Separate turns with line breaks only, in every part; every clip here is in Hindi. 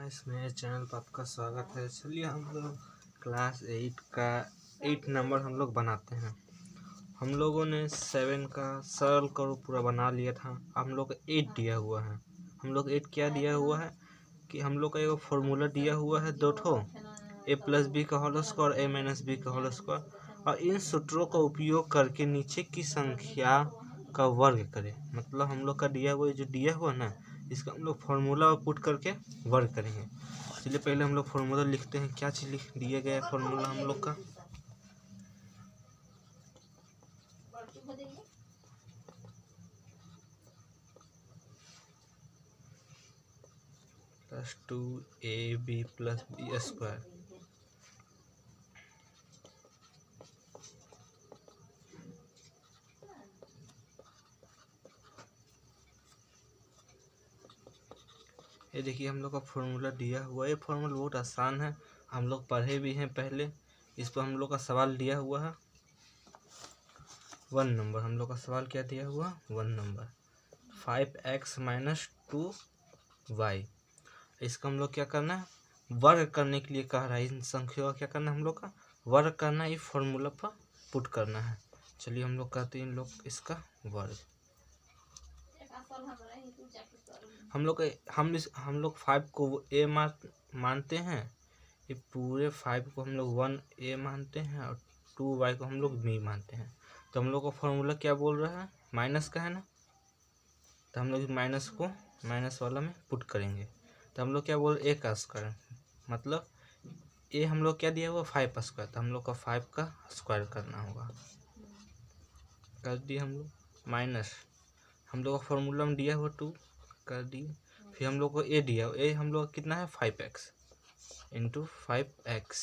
गाइस मेरे चैनल पर आपका स्वागत है। चलिए हम लोग क्लास 8 का 8 नंबर हम लोग बनाते हैं। हम लोगों ने 7 का सरल करो पूरा बना लिया था। हम लोग का 8 दिया हुआ है। हम लोग 8 क्या दिया हुआ है कि हम लोग का एक फॉर्मूला दिया हुआ है दो ठो, a प्लस बी का whole square a minus B का होल स्क्वायर, और इन सूत्रों का उपयोग करके नीचे की संख्या का वर्ग करें। मतलब हम लोग का दिया हुआ जो दिया हुआ ना, इसका हम लोग फॉर्मूला पुट करके वर्ग करेंगे। चलिए पहले हम लोग फॉर्मूला लिखते हैं। क्या चीज लिख दिया गया है फॉर्मूला हम लोग का? Plus 2ab plus B square. ये देखिए हम लोग का फॉर्मूला दिया हुआ है। ये फॉर्मूला बहुत आसान है, हम लोग पढ़े भी हैं पहले। इस पर हम लोग का सवाल दिया हुआ है 1 नंबर। हम लोग का सवाल क्या दिया हुआ 1 नंबर, 5x माइनस 2y। इसका हम लोग क्या करना है, वर्ग करने के लिए कह रहा है। इन संख्याओं का क्या करना है, हम लोग का वर्ग करना है, ये फॉर्मूला पर पुट करना है। चलिए हम लोग कहते हैं इन लोग इसका वर्ग। हम लोग 5 को a मानते हैं। ये पूरे 5 को हम लोग 1a मानते हैं और 2y को हम लोग b मानते हैं। तो हम लोग का फॉर्मूला क्या बोल रहा है, माइनस का है ना, तो हम लोग माइनस को माइनस वाला में पुट करेंगे। तो हम लोग क्या बोल रहे, a का स्क्वायर, मतलब a हम लोग क्या दिया हुआ 5 स्क्वायर, तो हम लोग का 5 का स्क्वायर करना होगा। कर दिए हम लोग माइनस, हम लोग का फॉर्मूला में दिया हुआ 2 कर दिए। फिर हम लोग को a दिया, a हम लोग का कितना है 5x into 5x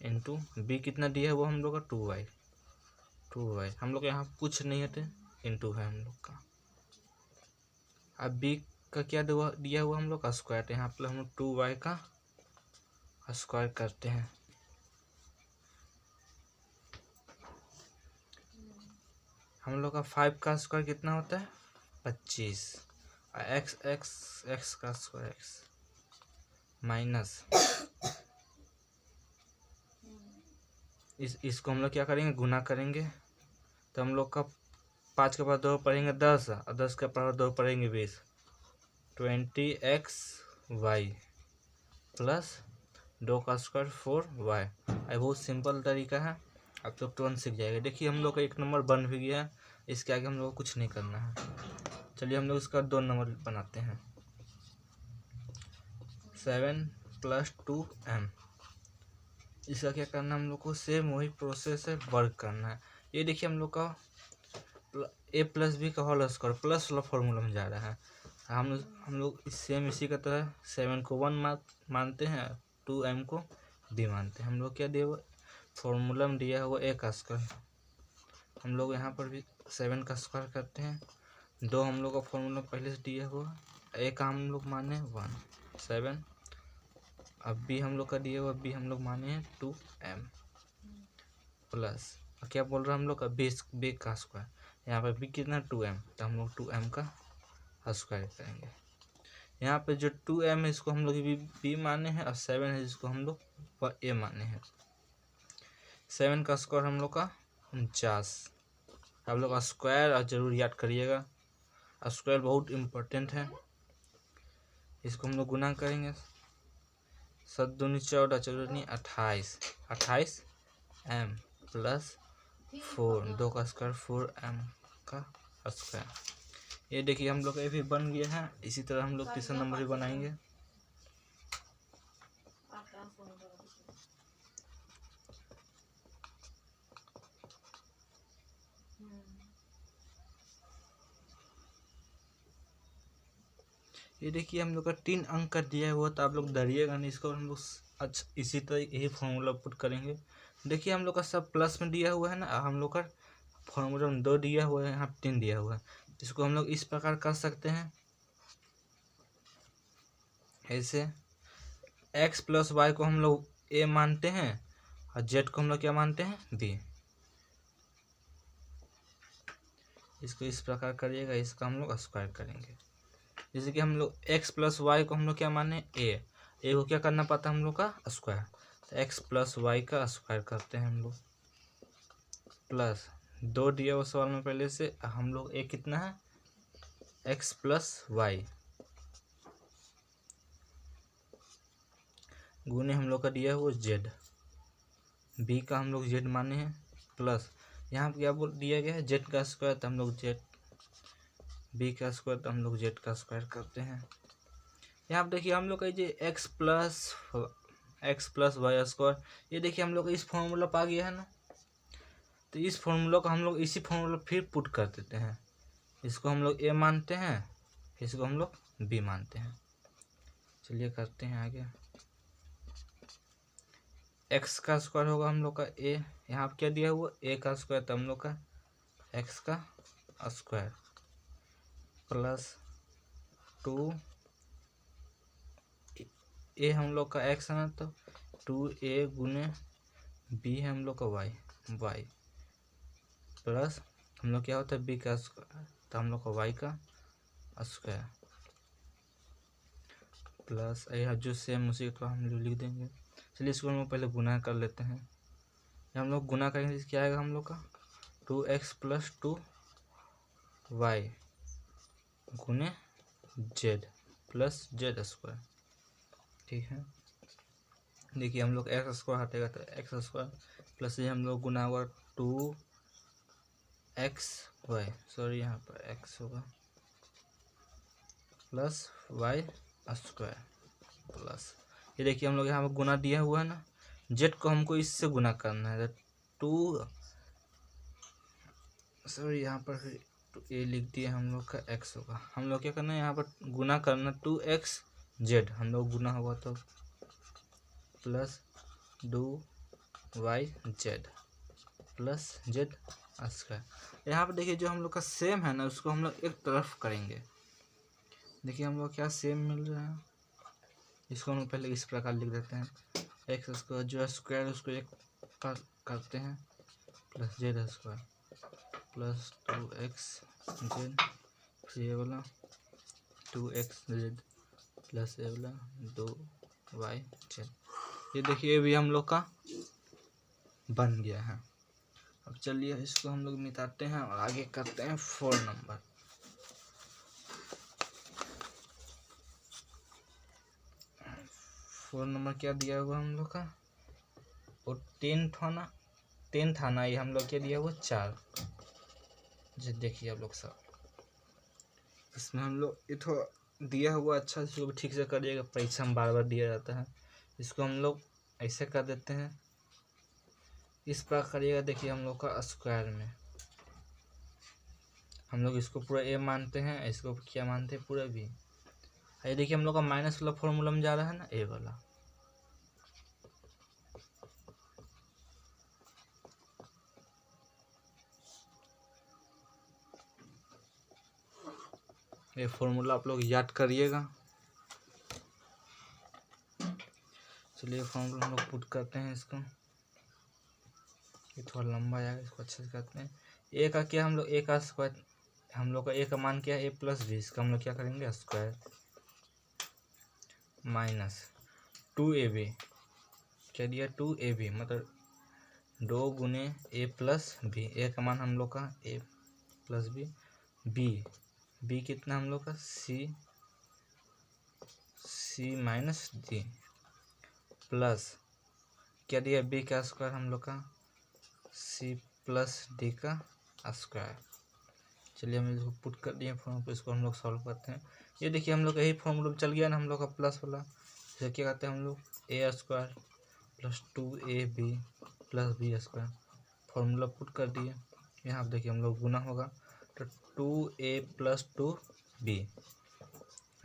into b कितना दिया है वो हम लोग का 2y। हम लोग यहाँ कुछ नहीं है इंटू है हम लोग का। अब b का क्या दिया हुआ हम लोग का स्क्वायर, यहाँ पर हम लोग 2y का स्क्वायर करते हैं। हम लोग का 5 का स्क्वायर कितना होता है 25, x का स्क्वायर x माइनस इसको हम लोग क्या करेंगे, गुना करेंगे। तो हम लोग का 5 के पास 2 पढ़ेंगे 10 और 10 के पास 2 पढ़ेंगे 20, 20xy प्लस 2 का स्क्वायर 4y। ये बहुत सिंपल तरीका है, आप लोग तुरंत सीख जाएगा। देखिए हम लोग का 1 नंबर बन भी गया है, इसके आगे हम लोग को कुछ नहीं करना है। चलिए हम लोग इसका 2 नंबर बनाते हैं। 7 + 2m, इसका क्या करना है, हम लोग को सेम वही प्रोसेस है, वर्ग करना है। ये देखिए हम लोग का a प्लस बी का होल स्क्वायर प्लस वाला फॉर्मूला में जा रहा है। हम लोग सेम इसी का तरह 7 को 1 मानते हैं, 2m को b मानते हैं। हम लोग क्या दिया हुआ फॉर्मूला में दिया हुआ a का स्क्वायर, हम लोग यहाँ पर भी 7 का स्क्वायर करते हैं। 2 हम लोग का फॉर्मूला पहले से दिया हुआ, a का हम लोग माने 1 7, अब b हम लोग का दिया हुआ b हम लोग माने हैं 2m प्लस क्या बोल रहा है हम लोग का b का स्क्वायर, यहाँ पर b कितना 2m, तो हम लोग 2m का स्क्वायर करेंगे। यहाँ पे जो 2m है इसको हम लोग b माने हैं और 7 है जिसको हम लोग a माने हैं। 7 का स्क्वायर हम लोग का 49। आप लोग का स्क्वायर और जरूर याद करिएगा, स्क्वायर बहुत इम्पोर्टेंट है। इसको हम लोग गुना करेंगे, 7 दूनी 14 14 नहीं 28, 28m प्लस 4, 2 का स्क्वायर 4m का स्क्वायर। ये देखिए हम लोग का ये भी बन गया है। इसी तरह हम लोग तीसरा नंबर भी बनाएंगे। ये देखिए हम लोग का 3 अंक का दिया हुआ, तो आप लोग डरिएगा नहीं, इसको हम लोग अच्छा इसी तरह यही फॉर्मूला पुट करेंगे। देखिए हम लोग का सब प्लस में दिया हुआ है ना, हम लोग का फॉर्मूला में 2 दिया हुआ है, यहाँ 3 दिया हुआ है। इसको हम लोग इस प्रकार कर सकते हैं, ऐसे x प्लस वाई को हम लोग a मानते हैं और z को हम लोग क्या मानते हैं b। इसको इस प्रकार करिएगा, इसका हम लोग स्क्वायर करेंगे। जैसे कि हम लोग x प्लस वाई को हम लोग क्या माने a, ए को क्या करना पड़ता है हम लोग का स्क्वायर, तो एक्स प्लस वाई का स्क्वायर करते हैं हम लोग, प्लस 2 दिया उस सवाल में पहले से हम लोग ए कितना है एक्स प्लस वाई गुने हम लोग का दिया है वो जेड, बी का हम लोग जेड माने हैं, प्लस यहाँ पे क्या बोल दिया गया है जेड का स्क्वायर, तो हम लोग जेड बी का स्क्वायर, तो हम लोग जेड का स्क्वायर करते हैं। यहाँ पे देखिए हम लोग का ये एक्स प्लस वाई स्क्वायर, ये देखिए हम लोग इस फॉर्मूला पर आ गया है ना, तो इस फॉर्मूला को हम लोग इसी फॉर्मूला फिर पुट कर देते हैं, इसको हम लोग ए मानते हैं, इसको हम लोग बी मानते हैं। चलिए करते हैं आगे, एक्स का स्क्वायर होगा हम लोग का ए, यहाँ पे क्या दिया हुआ ए का स्क्वायर, तो हम लोग का एक्स का स्क्वायर प्लस 2 ए हम लोग का एक्स है ना, तो 2a गुने बी है हम लोग का वाई प्लस हम लोग क्या होता है बी का स्क्वायर, तो हम लोग का वाई का स्क्वायर प्लस यह जो सेम उसी को हम लोग लिख देंगे। चलिए इसको हम लोग पहले गुना कर लेते हैं, हम लोग गुना करेंगे क्या आएगा हम लोग का 2x प्लस 2y गुने जेड प्लस जेड स्क्वायर, ठीक है। देखिए हम लोग एक्स स्क्वायर हटेगा तो एक्स स्क्वायर प्लस ये हम लोग गुना हुआ 2xy, सॉरी यहाँ पर x होगा प्लस वाई स्क्वायर प्लस ये देखिए हम लोग यहाँ पर गुना दिया हुआ है ना, जेड को हमको इससे गुना करना है, तो 2 सॉरी यहाँ पर ए लिख दिया हम लोग का x होगा, हम लोग क्या करना है यहाँ पर गुना करना 2x जेड, हम लोग गुना हुआ तो plus 2y Z plus Z square. यहाँ पर देखिए जो हम लोग का सेम है ना उसको हम लोग एक तरफ करेंगे, देखिए हम लोग क्या सेम मिल रहा है, इसको हम लोग पहले इस प्रकार लिख देते हैं, एक्स स्क्वायर जो स्क्वायर उसको एक करते हैं plus Z square plus 2x Z, फिर ये वाला 2x जेड प्लस ये वाला 2y जेड, ये देखिए अभी हम लोग का बन गया है। अब चलिए इसको हम लोग मिटाते हैं और आगे करते हैं 4 नंबर। क्या दिया हुआ हम लोग का और 10 था ना, ये हम लोग क्या दिया हुआ 4, जो देखिए आप लोग सब इसमें हम लोग ये थोड़ा दिया हुआ अच्छा इसको ठीक से करिएगा, परीक्षा में बार बार दिया जाता है, इसको हम लोग ऐसे कर देते हैं, इस प्रकार करिएगा। देखिए हम लोग का स्क्वायर में हम लोग इसको पूरा ए मानते हैं, इसको क्या मानते हैं पूरा बी, ये देखिए हम लोग का माइनस वाला फॉर्मूला में जा रहा है ना ए वाला, ये फॉर्मूला आप लोग याद करिएगा। चलिए फॉर्मूला हम लोग पुट करते हैं, इसको ये थोड़ा लंबा आएगा, इसको अच्छे से करते हैं। ए का क्या हम लोग ए का स्क्वायर, हम लोग का ए का मान क्या है ए प्लस बी, इसका हम लोग क्या करेंगे स्क्वायर माइनस 2ab क्या दिया 2ab मतलब 2 गुने ए प्लस बी, ए का मान हम लोग का ए प्लस बी कितना हम लोग का सी माइनस डी प्लस क्या दिया बी का स्क्वायर हम लोग का सी प्लस डी का स्क्वायर। चलिए हम इसको पुट कर दिए फॉर्म पे, इसको हम लोग सॉल्व करते हैं। ये देखिए हम लोग यही फॉर्मूला चल गया ना हम लोग का प्लस वाला, इसे क्या कहते हैं हम लोग a square plus 2ab plus B square, formula put कर दिए। यहाँ पर देखिए हम लोग गुना होगा तो 2a प्लस 2b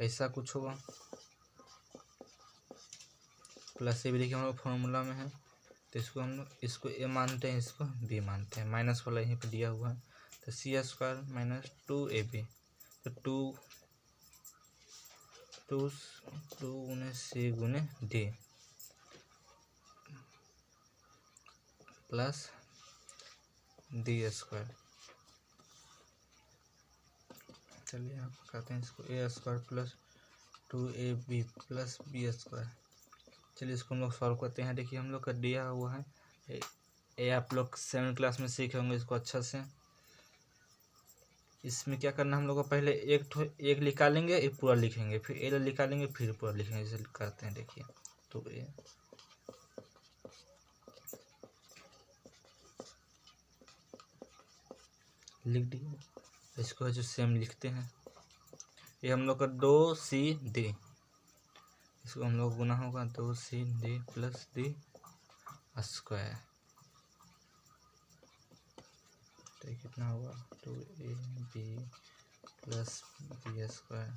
ऐसा कुछ होगा, प्लस ए भी देखिए हम लोग फॉर्मूला में है, तो इसको हम लोग इसको ए मानते हैं, इसको बी मानते हैं, माइनस वाला यहीं पे दिया हुआ है, तो सी स्क्वायर माइनस 2ab तो 2 गुने सी गुने डी प्लस डी स्क्वायर। चलिए यहाँ पर कहते हैं इसको a square plus 2ab plus B square चलिए इसको हम लोग सॉल्व करते हैं। देखिए हम लोग का दिया हुआ है ये आप लोग 7th क्लास में सीखे होंगे इसको अच्छा से। इसमें क्या करना हम लोग को, पहले एक निकालेंगे, एक पूरा लिखेंगे, फिर ए निकालेंगे, फिर पूरा लिखेंगे। जैसे करते हैं देखिए, तो ये लिख दिए। इसको जो सेम लिखते हैं, ये हम लोग का 2CD, इसको हम लोग गुना होगा 2CD प्लस D स्क्वायर, तो कितना हुआ 2AB प्लस B स्क्वायर,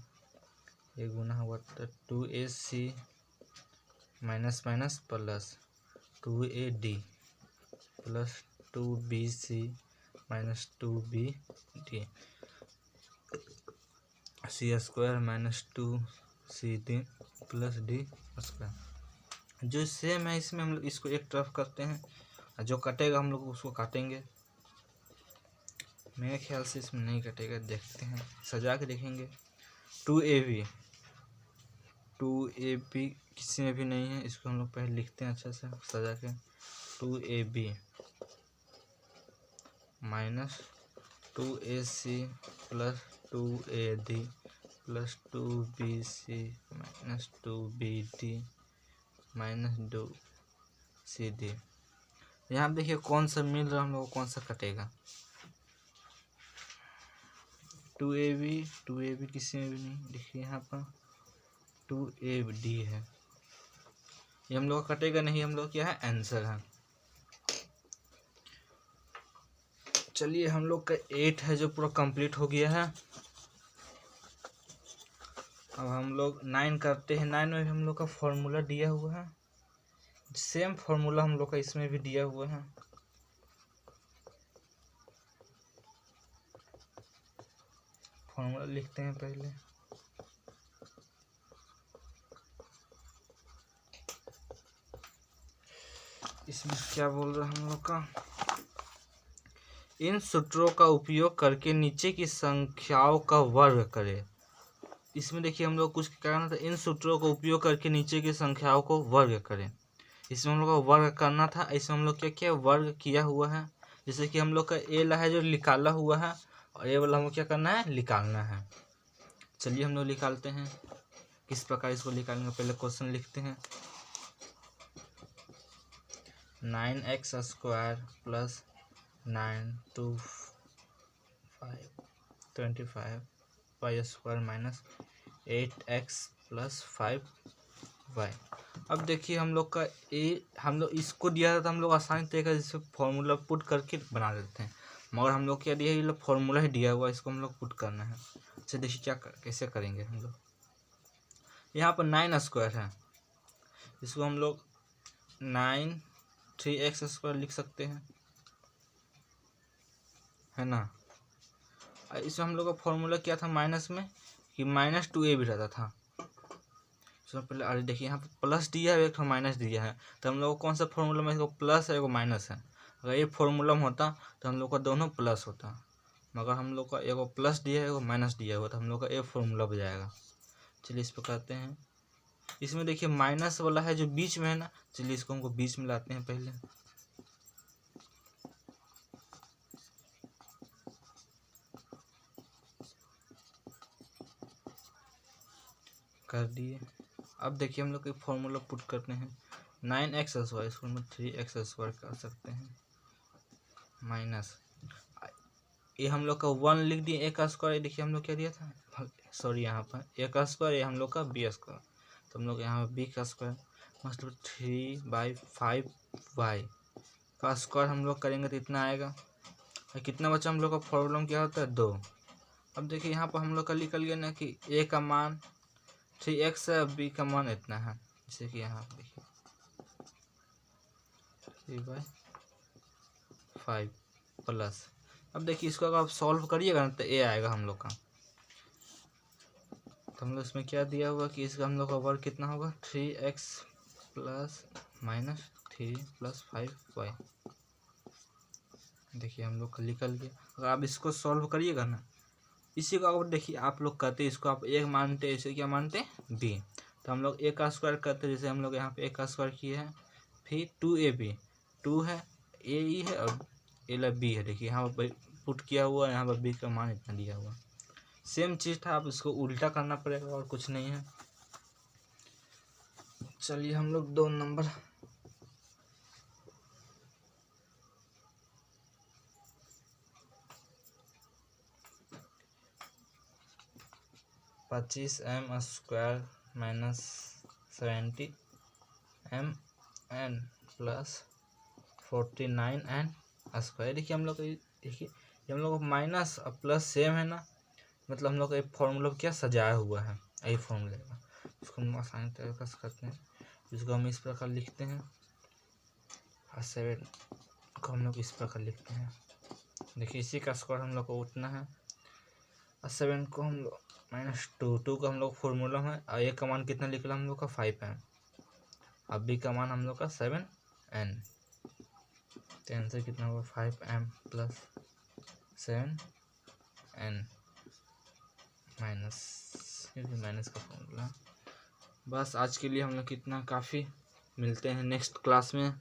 ये गुना हुआ तो 2AC minus minus plus 2AD plus 2BC minus 2BD C square minus 2CD plus D square. जो सेम है इसमें हम लोग इसको एक तरफ करते हैं, और जो कटेगा हम लोग उसको काटेंगे। मेरे ख्याल से इसमें नहीं कटेगा, देखते हैं सजा के देखेंगे। 2AB किसी में भी नहीं है, इसको हम लोग पहले लिखते हैं अच्छा से सजा के। 2AB minus 2AC plus 2AD plus 2BC minus 2BD minus 2CD। यहाँ पे देखिए कौन सा मिल रहा है हम लोग, कौन सा कटेगा। 2AB किसी में भी नहीं, देखिए यहाँ पर 2AD है, ये हम लोग कटेगा नहीं, हम लोग क्या है आंसर है। चलिए हम लोग का 8 है जो पूरा कंप्लीट हो गया है। अब हम लोग 9 करते हैं। 9 में हम लोग का फॉर्मूला दिया हुआ है, सेम फॉर्मूला हम लोग का इसमें भी दिया हुआ है। फॉर्मूला लिखते हैं पहले। इसमें क्या बोल रहा है हम लोग का, इन सूत्रों का उपयोग करके नीचे की संख्याओं का वर्ग करें। इसमें देखिए हम लोग कुछ करना था, इन सूत्रों का उपयोग करके नीचे की संख्याओं को वर्ग करें। इसमें हम लोग को वर्ग करना था, इसमें हम लोग क्या किया वर्ग किया हुआ है। जैसे कि हम लोग का ए है जो निकाला हुआ है, और ए वाला हमको क्या करना है निकालना है। चलिए हम लोग निकालते हैं, किस प्रकार इसको निकालेंगे। पहले क्वेश्चन लिखते हैं, 9x square plus 9 2 5 25 y square minus 8x plus 5y। अब देखिए हम लोग का हम लोग इसको दिया था तो हम लोग आसानी तरीके से फॉर्मूला पुट करके बना देते हैं, मगर हम लोग क्या दिया, ये लोग फॉर्मूला ही दिया हुआ, इसको हम लोग पुट करना है। अच्छा देखिए कैसे करेंगे हम लोग। यहाँ पर 9 स्क्वायर है, इसको हम लोग 9 3x स्क्वायर लिख सकते हैं, है ना। इसमें हम लोग का फॉर्मूला क्या था माइनस में, कि माइनस 2a भी रहता था। तो पहले अरे देखिए यहाँ पर प्लस दिया है, एक तो माइनस दिया है, तो हम लोग को कौन सा फॉर्मूला में इसको प्लस है, एगो माइनस है। अगर ये फॉर्मूला में होता तो हम लोग का दोनों प्लस होता, मगर हम लोग का एगो प्लस दिया है, एगो माइनस दिया हुआ, तो हम लोग का ये फॉर्मूला हो जाएगा। चलिए इस पर करते हैं। इसमें देखिए माइनस वाला है जो बीच में है ना, चलिए इसको हमको बीच में लाते हैं पहले। कर दिए। अब देखिए हम लोग एक फॉर्मूला पुट करते हैं, 9x स्क्वायर, इसको हम 3x स्क्वायर कर सकते हैं, माइनस ये हम लोग का 1 लिख दिए, ए का स्क्वायर। देखिए हम लोग क्या दिया था, सॉरी यहाँ पर ए का स्क्वायर, ये हम लोग का बी स्क्वायर, तो हम लोग यहाँ पर बी का स्क्वायर मतलब 3/5y का स्क्वायर हम लोग करेंगे तो इतना आएगा। और कितना बचा हम लोग का, फॉर्मूला क्या होता है 2। अब देखिए यहाँ पर हम लोग का निकल गया ना कि ए का मान 3x है, बी का मान इतना है, जैसे कि यहाँ देखिए 3/5 प्लस। अब देखिए इसको अगर आप सॉल्व करिएगा ना तो ए आएगा हम लोग का। तो हम लोग इसमें क्या दिया हुआ कि इसका हम लोग का वर्ग कितना होगा, 3x plus minus 3 plus 5y। देखिए हम लोग का निकल गया। अगर आप इसको सॉल्व करिएगा ना, इसी को आप देखिए आप लोग कहते हैं, इसको आप एक मानते हैं, इसे क्या मानते हैं बी, तो हम लोग ए का स्क्वायर करते हैं, जैसे हम लोग यहाँ पे ए का स्क्वायर किए हैं, फिर 2ab, 2 है, ए ई है और ए बी है। देखिए यहाँ पर पुट किया हुआ है, यहाँ पर बी का मान इतना दिया हुआ। सेम चीज़ था, आप इसको उल्टा करना पड़ेगा और कुछ नहीं है। चलिए हम लोग 2 number 25m square minus 70m N plus 49n square. देखिए हम लोग देखिए हम लोग माइनस और प्लस सेम है ना, मतलब हम लोग एक फॉर्मूला क्या सजाया हुआ है, यही फॉर्मूले का। इसको हम आसानी तरीके से करते हैं, इसको हम इस प्रकार लिखते हैं और 7 को हम लोग इस प्रकार लिखते हैं। देखिए इसी का स्क्वायर हम लोग को उठना है और 7 को हम लोग -2 का हम लोग फॉर्मूला है, और ए का मान कितना निकला हम लोग का 5m, अब बी का मान हम लोग का 7n। तो आंसर कितना होगा 5m प्लस 7n माइनस का फॉर्मूला। बस आज के लिए हम लोग कितना काफ़ी, मिलते हैं नेक्स्ट क्लास में।